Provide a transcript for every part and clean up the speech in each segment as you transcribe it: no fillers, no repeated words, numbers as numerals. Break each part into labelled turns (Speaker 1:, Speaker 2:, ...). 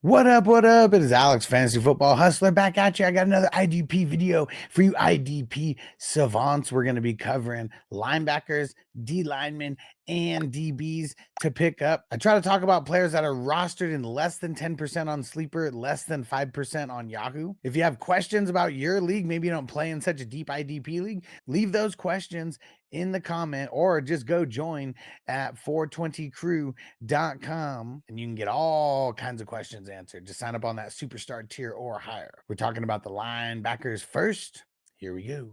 Speaker 1: What up, what up? It is Alex, Fantasy Football Hustler, back at you. I got another IDP video for you IDP savants. We're going to be covering linebackers, D linemen, and DBs to pick up. I try to talk about players that are rostered in less than 10% on Sleeper, less than 5% on Yahoo. If you have questions about your league, maybe you don't play in such a deep IDP league, leave those questions in the comment or just go join at 420crew.com and you can get all kinds of questions answered. Just sign up on that superstar tier or higher. We're talking about the linebackers first. Here we go.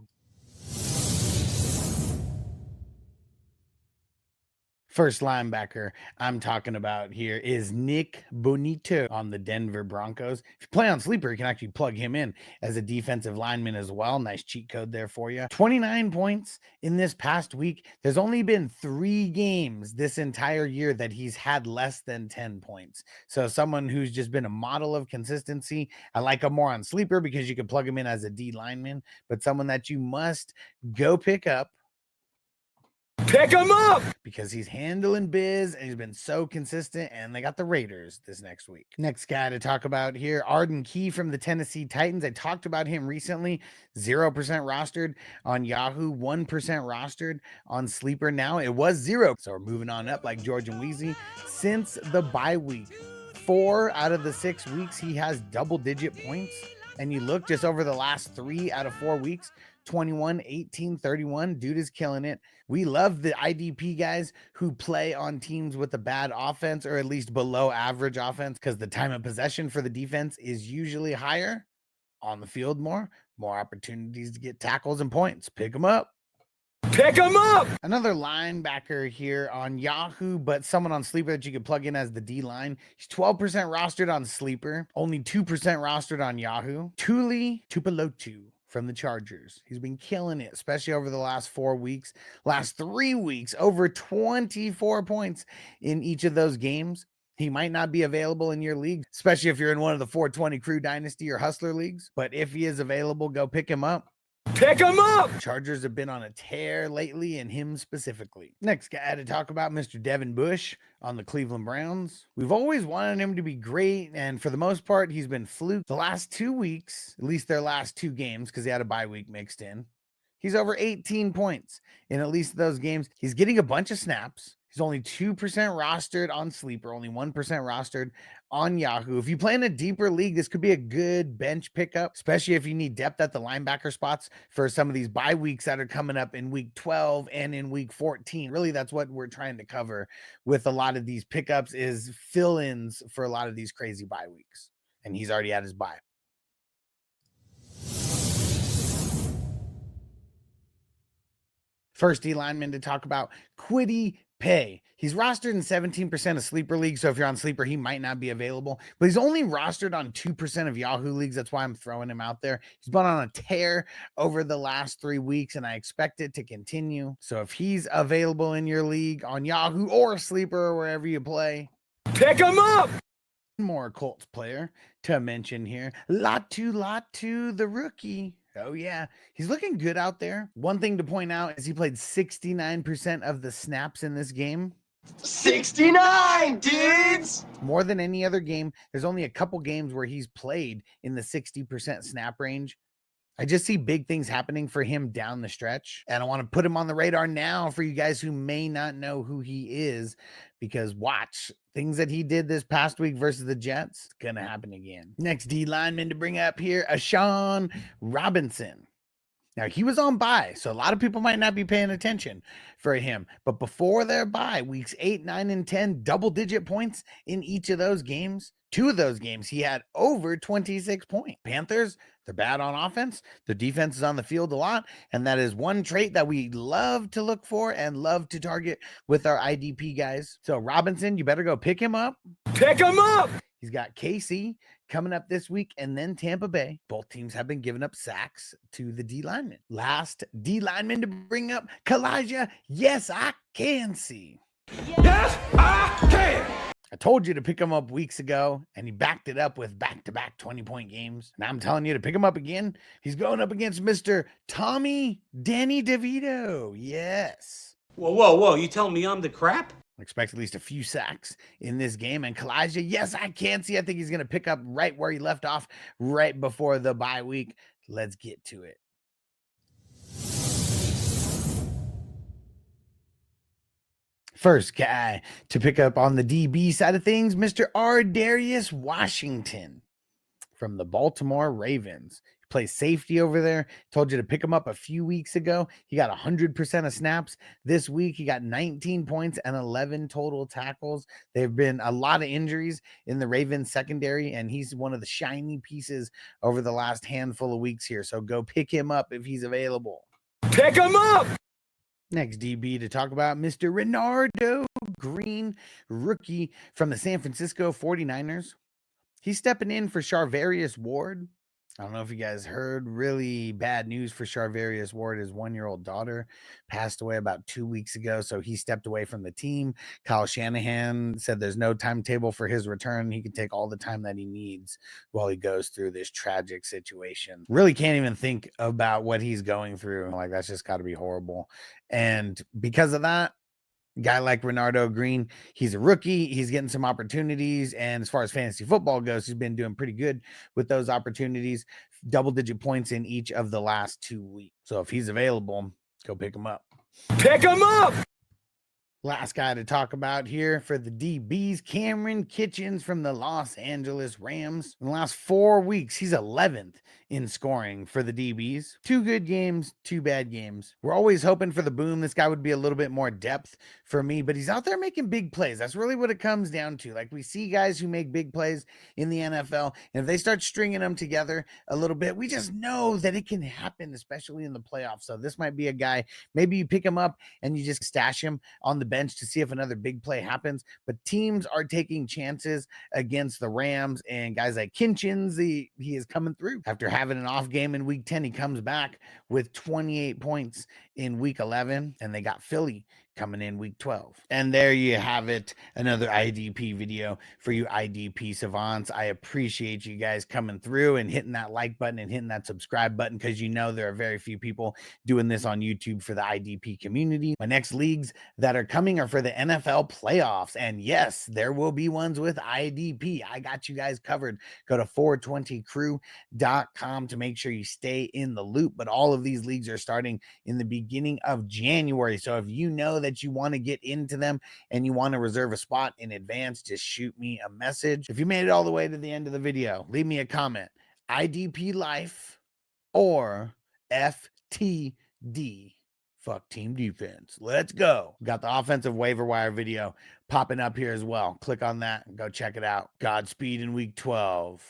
Speaker 1: First linebacker I'm talking about here is Nik Bonitto on the Denver Broncos. If you play on Sleeper, you can actually plug him in as a defensive lineman as well. Nice cheat code there for you. 29 points in this past week. There's only been 3 games this entire year that he's had less than 10 points. So someone who's just been a model of consistency. I like him more on Sleeper because you can plug him in as a D lineman, but someone that you must go pick up. Pick him up because he's handling biz and he's been so consistent, and they got the Raiders this next week. Next guy to talk about here, Arden Key from the Tennessee Titans. I talked about him recently. 0% rostered on Yahoo, 1% rostered on Sleeper. Now it was 0. So we're moving on up like George and Weezy. Since the bye week, 4 out of the 6 weeks, he has double-digit points. And you look just over the last 3 out of 4 weeks, 21, 18, 31. Dude is killing it. We love the IDP guys who play on teams with a bad offense or at least below average offense because the time of possession for the defense is usually higher, on the field more opportunities to get tackles and points. Pick them up. Pick him up. Another linebacker here on Yahoo, but someone on Sleeper that you could plug in as the D line. He's 12% rostered on Sleeper, only 2% rostered on Yahoo. Tuli Tuipulotu from the Chargers. He's been killing it, especially over the last 4 weeks. Last 3 weeks, over 24 points in each of those games. He might not be available in your league, especially if you're in one of the 420 Crew Dynasty or Hustler leagues. But if he is available, go pick him up. Pick him up. Chargers have been on a tear lately, and him specifically. Next guy to talk about, Mr. Devin Bush on the Cleveland Browns. We've always wanted him to be great, and for the most part, he's been fluke. The last 2 weeks, at least their last 2 games, because he had a bye week mixed in, he's over 18 points in at least those games. He's getting a bunch of snaps. He's only 2% rostered on Sleeper, only 1% rostered on Yahoo. If you play in a deeper league, this could be a good bench pickup, especially if you need depth at the linebacker spots for some of these bye weeks that are coming up in week 12 and in week 14. Really, that's what we're trying to cover with a lot of these pickups is fill-ins for a lot of these crazy bye weeks. And he's already at his bye. First D lineman to talk about, Kwity Paye. He's rostered in 17% of Sleeper leagues, so if you're on Sleeper, he might not be available, but he's only rostered on 2% of Yahoo leagues. That's why I'm throwing him out there. He's been on a tear over the last 3 weeks, and I expect it to continue. So if he's available in your league on Yahoo or Sleeper or wherever you play, pick him up. More Colts player to mention here, Laiatu Latu, the rookie. Oh, yeah. He's looking good out there. One thing to point out is he played 69% of the snaps in this game. 69, dudes! More than any other game. There's only a couple games where he's played in the 60% snap range. I just see big things happening for him down the stretch, and I want to put him on the radar now for you guys who may not know who he is, because watch, things that he did this past week versus the Jets, it's going to happen again. Next D lineman to bring up here, Ashawn Robinson. Now, he was on bye, so a lot of people might not be paying attention for him. But before their bye, weeks 8, 9, and 10, double-digit points in each of those games. 2 of those games, he had over 26 points. Panthers, they're bad on offense. Their defense is on the field a lot, and that is one trait that we love to look for and love to target with our IDP guys. So, Robinson, you better go pick him up. Pick him up! He's got KC coming up this week and then Tampa Bay. Both teams have been giving up sacks to the D lineman. Last D lineman to bring up, Calijah. Yes, I can see. Yes, I can. I told you to pick him up weeks ago, and he backed it up with back-to-back 20-point games. Now I'm telling you to pick him up again. He's going up against Mr. Tommy Danny DeVito. Yes.
Speaker 2: Whoa, whoa, whoa. You telling me I'm the crap?
Speaker 1: Expect at least a few sacks in this game. And Calijah, yes, I can see. I think he's going to pick up right where he left off right before the bye week. Let's get to it. First guy to pick up on the DB side of things, Mr. Ardarius Washington from the Baltimore Ravens. He plays safety over there. Told you to pick him up a few weeks ago. He got 100% of snaps. This week, he got 19 points and 11 total tackles. There have been a lot of injuries in the Ravens secondary, and he's one of the shiny pieces over the last handful of weeks here. So go pick him up if he's available.
Speaker 2: Pick him up!
Speaker 1: Next DB to talk about, Mr. Renardo Green, rookie from the San Francisco 49ers. He's stepping in for Charvarius Ward. I don't know if you guys heard, really bad news for Charvarius Ward. His 1-year-old daughter passed away about 2 weeks ago, so he stepped away from the team. Kyle Shanahan said there's no timetable for his return. He can take all the time that he needs while he goes through this tragic situation. Really can't even think about what he's going through. Like, that's just got to be horrible. And because of that, guy like Renardo Green, he's a rookie. He's getting some opportunities. And as far as fantasy football goes, he's been doing pretty good with those opportunities. Double-digit points in each of the last 2 weeks. So if he's available, go pick him up.
Speaker 2: Pick him up!
Speaker 1: Last guy to talk about here for the DBs, Kamren Kinchens from the Los Angeles Rams. In the last 4 weeks, he's 11th in scoring for the DBs. 2 good games, 2 bad games. We're always hoping for the boom. This guy would be a little bit more depth for me, but he's out there making big plays. That's really what it comes down to. Like, we see guys who make big plays in the NFL, and if they start stringing them together a little bit, we just know that it can happen, especially in the playoffs. So this might be a guy, maybe you pick him up and you just stash him on the bench to see if another big play happens. But teams are taking chances against the Rams, and guys like Kinchens, he is coming through. After having an off game in week 10, he comes back with 28 points in week 11, and they got Philly coming in week 12. And there you have it, another IDP video for you IDP savants. I appreciate you guys coming through and hitting that like button and hitting that subscribe button, because you know there are very few people doing this on YouTube for the IDP community. My next leagues that are coming are for the NFL playoffs, and yes, there will be ones with IDP. I got you guys covered. Go to 420crew.com to make sure you stay in the loop. But all of these leagues are starting in the beginning of January, so if you know that you want to get into them and you want to reserve a spot in advance, just shoot me a message. If you made it all the way to the end of the video, leave me a comment, IDP life or FTD, fuck team defense. Let's go. Got the offensive waiver wire video popping up here as well. Click on that and go check it out. Godspeed in week 12.